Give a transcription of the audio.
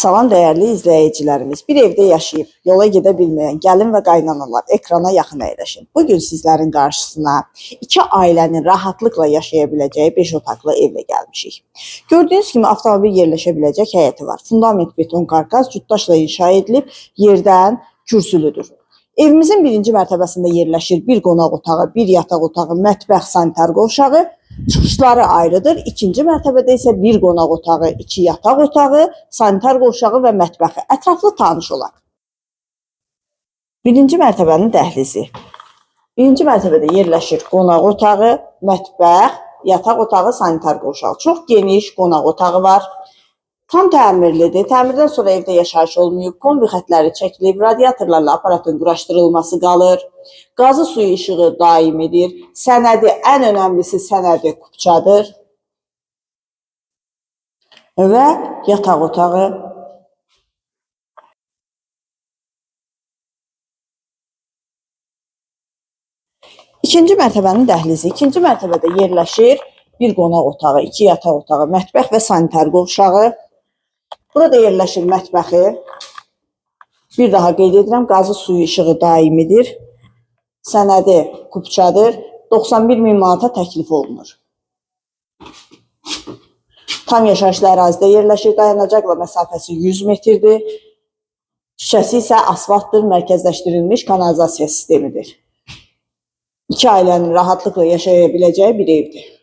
Salam dəyərli izləyicilərimiz. Bir evdə yaşayıb yola gedə bilməyən gəlin və qaynanalar ekrana yaxın əyləşin. Bugün sizlərin qarşısına iki ailənin rahatlıqla yaşaya biləcəyi 5 otaqlı evlə gəlmişik. Gördüyünüz kimi avtomobil yerləşə biləcək həyəti var. Fundament beton karkas cütdaşla inşa edilib, yerdən kürsülüdür. Evimizin birinci mərtəbəsində yerləşir bir qonaq otağı, bir yataq otağı, mətbəx, sanitar qovşağı. Çıxışları ayrıdır. İkinci mərtəbədə isə bir qonaq otağı, iki yataq otağı, sanitar qovşağı və mətbəxi. Ətraflı tanış olaq. Birinci mərtəbənin dəhlizi. Birinci mərtəbədə yerləşir qonaq otağı, mətbəx, yataq otağı, sanitar qovşağı. Çox geniş qonaq otağı var. Tam təmirlidir. Təmirdən sonra evdə yaşayış olmayıb, kombi xətləri çəkilib, radiatorlarla aparatın quraşdırılması qalır. Qazı suyu işığı daimidir. Sənədi, ən önəmlisi sənədi kupçadır. Və yataq otağı. İkinci mərtəbənin dəhlizi. İkinci mərtəbədə yerləşir bir qonaq otağı, iki yataq otağı, mətbəx və sanitar qovşağı. Burada yerləşir mətbəxi. Bir daha qeyd edirəm, qazı suyu işığı daimidir. Sənədi kupçadır. 91.000 manata təklif olunur. Tam yaşayışlı ərazidə yerləşir. Dayanacaqla məsafəsi 100 metrdir. Şüşəsi isə asfaltdır, mərkəzləşdirilmiş kanalizasiya sistemidir. İki ailənin rahatlıqla yaşaya biləcəyi bir evdir.